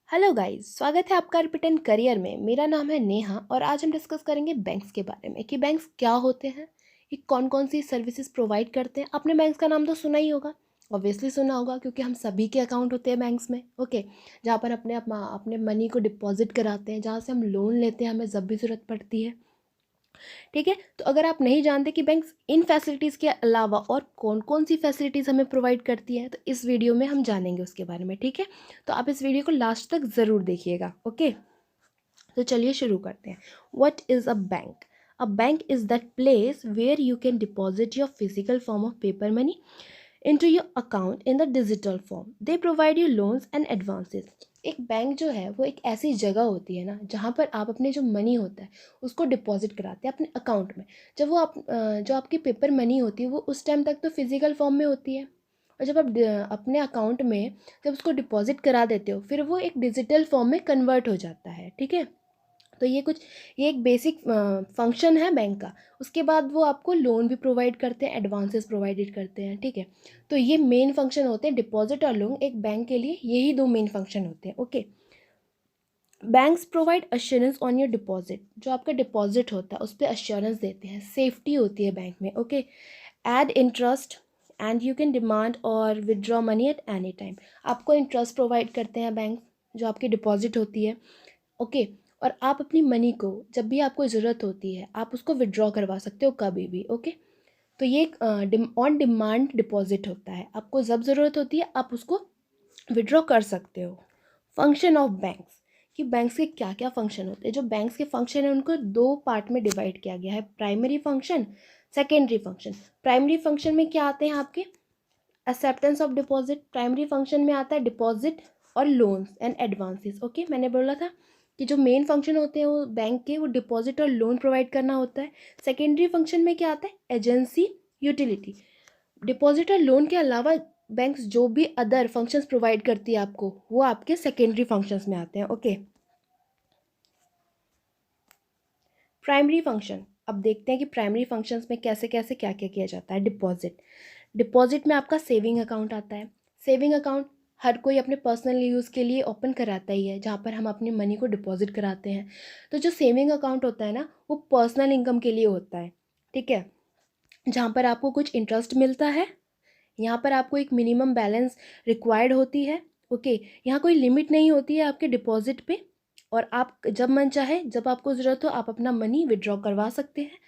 Hello guys, स्वागत है आपका रिपीट करियर में। मेरा नाम है नेहा और आज हम डिस्कस करेंगे बैंक्स के बारे में कि बैंक्स क्या होते हैं, ये कौन कौन सी सर्विसेज प्रोवाइड करते हैं। आपने बैंक्स का नाम तो सुना ही होगा, ऑब्वियसली सुना होगा क्योंकि हम सभी के अकाउंट होते हैं बैंक्स में। ओके, जहाँ पर अपने मनी को डिपॉजिट कराते हैं, जहाँ से हम लोन लेते हैं हमें जब भी ज़रूरत पड़ती है। ठीक है, तो अगर आप नहीं जानते कि बैंक्स इन फैसिलिटीज़ के अलावा और कौन कौन सी फैसिलिटीज़ हमें प्रोवाइड करती है, तो इस वीडियो में हम जानेंगे उसके बारे में। ठीक है, तो आप इस वीडियो को लास्ट तक ज़रूर देखिएगा। ओके, तो चलिए शुरू करते हैं। What is a bank? A bank is that place where you can deposit your physical form of paper money into your account in the digital form. They provide you loans and advances. एक bank जो है वो एक ऐसी जगह होती है ना जहाँ पर आप अपने जो मनी होता है उसको डिपॉजिट कराते हैं अपने अकाउंट में। जब वो जो आपकी पेपर मनी होती है वो उस टाइम तक तो फिजिकल फॉर्म में होती है, और जब आप अपने अकाउंट में जब उसको डिपॉजिट करा देते हो फिर वो एक डिजिटल फॉर्म में कन्वर्ट हो जाता है। ठीक है, तो ये एक बेसिक फंक्शन है बैंक का। उसके बाद वो आपको लोन भी प्रोवाइड करते हैं, एडवांसेस प्रोवाइडेड करते हैं। ठीक है, तो ये मेन फंक्शन होते हैं डिपॉजिट और लोन। एक बैंक के लिए यही दो मेन फंक्शन होते हैं। Okay, banks provide assurance on your deposit. जो आपका डिपॉजिट होता है उस पर अश्योरेंस देते हैं, सेफ्टी होती है बैंक में। Okay, add interest and you can demand or withdraw money at any time. आपको इंटरेस्ट प्रोवाइड करते हैं बैंक जो आपकी डिपॉजिट होती है। ओके, और आप अपनी मनी को जब भी आपको ज़रूरत होती है आप उसको विड्रॉ करवा सकते हो कभी भी। ओके, तो ये एक ऑन डिमांड डिपॉजिट होता है, आपको जब ज़रूरत होती है आप उसको विड्रॉ कर सकते हो। फंक्शन ऑफ बैंक्स, कि बैंक्स के क्या क्या फंक्शन होते हैं। जो बैंक्स के फंक्शन है उनको दो पार्ट में डिवाइड किया गया है, primary function, secondary function. Primary function में क्या आते हैं आपके acceptance of deposit. Primary function में आता है डिपॉजिट और लोन्स एंड एडवांसेस। ओके, मैंने बोला था कि जो मेन फंक्शन होते हैं वो बैंक के वो डिपॉजिट और लोन प्रोवाइड करना होता है। सेकेंडरी फंक्शन में क्या आता है, एजेंसी, यूटिलिटी। डिपॉजिट और लोन के अलावा बैंक्स जो भी अदर फंक्शंस प्रोवाइड करती है आपको वो आपके सेकेंडरी फंक्शंस में आते हैं। ओके, प्राइमरी फंक्शन, अब देखते हैं कि प्राइमरी फंक्शंस में कैसे कैसे क्या क्या किया जाता है। डिपॉजिट में आपका सेविंग अकाउंट आता है। सेविंग अकाउंट हर कोई अपने पर्सनल यूज़ के लिए ओपन कराता ही है, जहाँ पर हम अपनी मनी को डिपॉजिट कराते हैं। तो जो सेविंग अकाउंट होता है ना वो पर्सनल इनकम के लिए होता है। ठीक है, जहाँ पर आपको कुछ इंटरेस्ट मिलता है, यहाँ पर आपको एक मिनिमम बैलेंस रिक्वायर्ड होती है। ओके, यहाँ कोई लिमिट नहीं होती है आपके डिपॉजिट पे, और आप जब मन चाहे जब आपको ज़रूरत हो आप अपना मनी विड्रॉ करवा सकते हैं।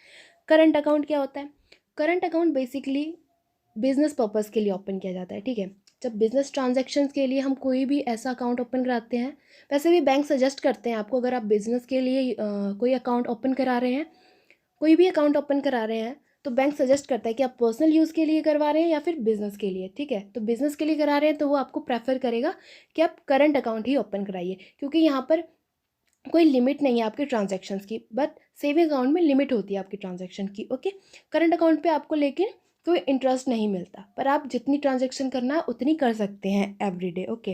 करंट अकाउंट क्या होता है? Current account basically business purpose के लिए ओपन किया जाता है। ठीक है, जब बिजनेस ट्रांजैक्शंस के लिए हम कोई भी ऐसा अकाउंट ओपन कराते हैं, वैसे भी बैंक सजेस्ट करते हैं आपको, अगर आप बिजनेस के लिए कोई अकाउंट ओपन करा रहे हैं, कोई भी अकाउंट ओपन करा रहे हैं, तो बैंक सजेस्ट करता है कि आप पर्सनल यूज़ के लिए करवा रहे हैं या फिर बिजनेस के लिए। ठीक है, तो बिजनेस के लिए करा रहे हैं तो वो आपको प्रेफर करेगा कि आप करंट अकाउंट ही ओपन कराइए, क्योंकि यहाँ पर कोई लिमिट नहीं है आपके ट्रांजैक्शंस की, बट सेविंग अकाउंट में लिमिट होती है आपकी ट्रांजैक्शन की। ओके, करंट अकाउंट पे आपको लेकिन कोई इंटरेस्ट नहीं मिलता, पर आप जितनी ट्रांजैक्शन करना है उतनी कर सकते हैं एवरीडे। ओके,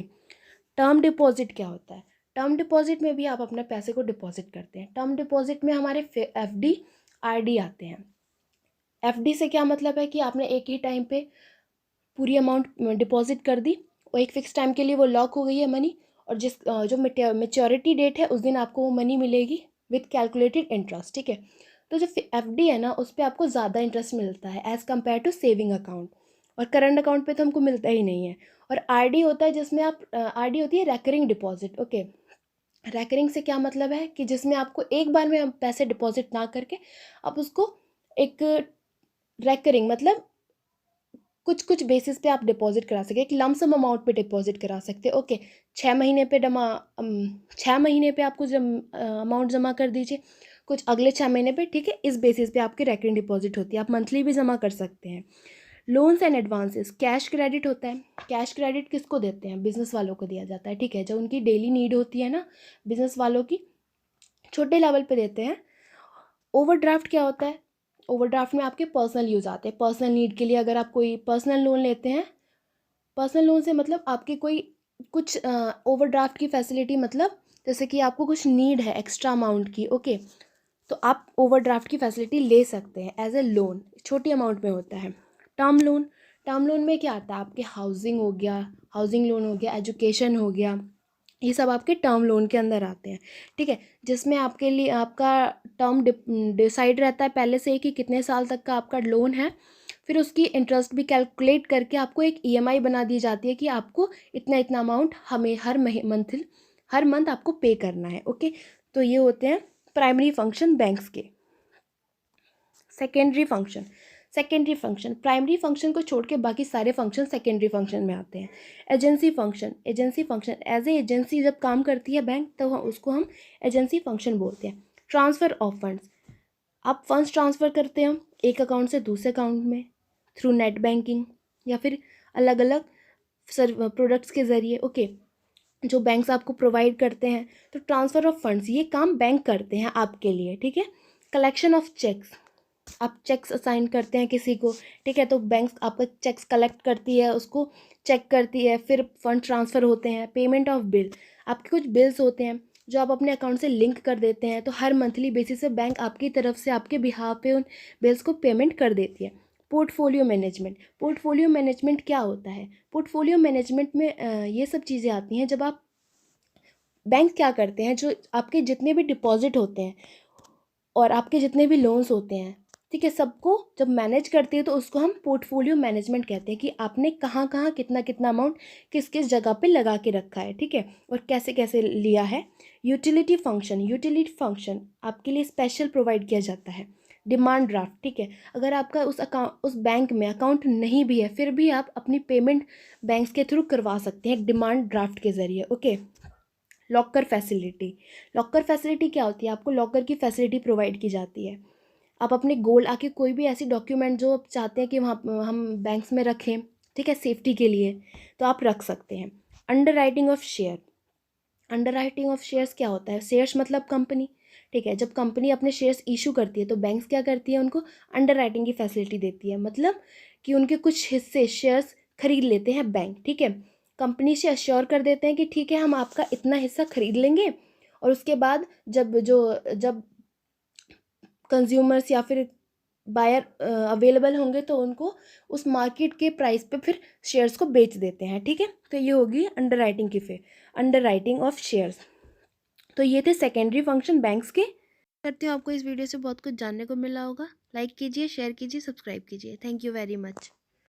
टर्म डिपॉजिट क्या होता है? टर्म डिपॉजिट में भी आप अपने पैसे को डिपॉजिट करते हैं। टर्म डिपॉजिट में हमारे FD RD आते हैं। FD से क्या मतलब है कि आपने एक ही टाइम पे पूरी अमाउंट डिपॉजिट कर दी और एक फ़िक्स टाइम के लिए वो लॉक हो गई है मनी, और जो मैच्योरिटी डेट है उस दिन आपको वो मनी मिलेगी विथ कैलकुलेटेड इंटरेस्ट। ठीक है, तो जो FD है ना उस पर आपको ज़्यादा इंटरेस्ट मिलता है as compare to saving account, और करंट अकाउंट पे तो हमको मिलता ही नहीं है। और RD होता है जिसमें आप RD होती है रैकरिंग डिपॉजिट। ओके, रैकरिंग से क्या मतलब है कि जिसमें आपको एक बार में पैसे डिपॉजिट ना करके आप उसको एक रैकरिंग मतलब कुछ कुछ बेसिस पे आप डिपॉजिट करा सकते, एक लमसम अमाउंट पे डिपॉजिट करा सकते। ओके, 6 महीने पे 6 महीने पे आपको अमाउंट जमा कर दीजिए, कुछ अगले 6 महीने पे। ठीक है, इस बेसिस पे आपकी रैकरिंग डिपॉजिट होती है, आप मंथली भी जमा कर सकते हैं। Loans and advances, cash credit होता है। कैश क्रेडिट किसको देते हैं? बिजनेस वालों को दिया जाता है। ठीक है, जो उनकी डेली नीड होती है ना बिजनेस वालों की, छोटे लेवल पे देते हैं। ओवरड्राफ्ट क्या होता है? ओवरड्राफ्ट में आपके पर्सनल यूज़ आते हैं, पर्सनल नीड के लिए अगर आप कोई पर्सनल लोन लेते हैं। पर्सनल लोन से मतलब आपके कोई कुछ ओवरड्राफ्ट की फैसिलिटी, मतलब जैसे कि आपको कुछ नीड है एक्स्ट्रा अमाउंट की। ओके, तो आप ओवरड्राफ्ट की फैसिलिटी ले सकते हैं एज ए लोन, छोटी अमाउंट में होता है। टर्म लोन, टर्म लोन में क्या आता है? आपके हाउसिंग हो गया, हाउसिंग लोन हो गया, एजुकेशन हो गया, ये सब आपके टर्म लोन के अंदर आते हैं, ठीक है, जिसमें आपके लिए आपका टर्म डिसाइड रहता है पहले से ही कि कितने साल तक का आपका लोन है। फिर उसकी इंटरेस्ट भी कैलकुलेट करके आपको एक ईएमआई बना दी जाती है कि आपको इतना इतना अमाउंट हमें हर मंथ आपको पे करना है। ओके, तो ये होते हैं प्राइमरी फंक्शन बैंक्स के। सेकेंडरी फंक्शन, प्राइमरी फंक्शन को छोड़ के बाकी सारे फंक्शन सेकेंडरी फंक्शन में आते हैं। Agency function, as a agency जब काम करती है बैंक, तो उसको हम एजेंसी फंक्शन बोलते हैं। ट्रांसफ़र ऑफ फंड्स, आप फंड्स ट्रांसफ़र करते हो एक अकाउंट से दूसरे अकाउंट में थ्रू नेट बैंकिंग या फिर अलग अलग प्रोडक्ट्स के ज़रिए। ओके, जो बैंक्स आपको प्रोवाइड करते हैं। तो ट्रांसफ़र ऑफ फंड्स ये काम बैंक करते हैं आपके लिए, ठीक है। कलेक्शन ऑफ चेक्स, आप चेक्स असाइन करते हैं किसी को, ठीक है, तो बैंक आपका चेक्स कलेक्ट करती है, उसको चेक करती है, फिर फंड ट्रांसफ़र होते हैं। पेमेंट ऑफ बिल, आपके कुछ बिल्स होते हैं जो आप अपने अकाउंट से लिंक कर देते हैं, तो हर मंथली बेसिस पे बैंक आपकी तरफ से आपके बिहाफ पे उन बिल्स को पेमेंट कर देती है। पोर्टफोलियो मैनेजमेंट, क्या होता है? पोर्टफोलियो मैनेजमेंट में ये सब चीज़ें आती हैं जब आप बैंक क्या करते हैं, जो आपके जितने भी डिपॉजिट होते हैं और आपके जितने भी लोन्स होते हैं, ठीक है, सबको जब मैनेज करती है तो उसको हम पोर्टफोलियो मैनेजमेंट कहते हैं कि आपने कहाँ कहाँ कितना कितना अमाउंट किस किस जगह पे लगा के रखा है, ठीक है, और कैसे कैसे लिया है। यूटिलिटी फंक्शन आपके लिए स्पेशल प्रोवाइड किया जाता है। डिमांड ड्राफ्ट, ठीक है, अगर आपका उस बैंक में अकाउंट नहीं भी है फिर भी आप अपनी पेमेंट बैंक्स के थ्रू करवा सकते हैं डिमांड ड्राफ्ट के ज़रिए। ओके, लॉकर फैसिलिटी क्या होती है? आपको लॉकर की फैसिलिटी प्रोवाइड की जाती है। आप अपने गोल्ड आके कोई भी ऐसी डॉक्यूमेंट जो आप चाहते हैं कि वहाँ हम बैंक्स में रखें, ठीक है, सेफ्टी के लिए, तो आप रख सकते हैं। अंडर राइटिंग ऑफ शेयर्स क्या होता है? शेयर्स मतलब कंपनी, ठीक है, जब कंपनी अपने शेयर्स इशू करती है तो बैंक्स क्या करती है, उनको अंडर राइटिंग की फैसिलिटी देती है, मतलब कि उनके कुछ हिस्से शेयर्स खरीद लेते हैं बैंक, ठीक है, कंपनी से अश्योर कर देते हैं कि ठीक है हम आपका इतना हिस्सा खरीद लेंगे, और उसके बाद जब कंज्यूमर्स या फिर बायर अवेलेबल होंगे तो उनको उस मार्केट के प्राइस पे फिर शेयर्स को बेच देते हैं, ठीक है। तो ये होगी अंडर राइटिंग ऑफ शेयर्स। तो ये थे सेकेंडरी फंक्शन बैंक्स के। करते हो आपको इस वीडियो से बहुत कुछ जानने को मिला होगा। लाइक कीजिए, शेयर कीजिए, सब्सक्राइब कीजिए। Thank you very much.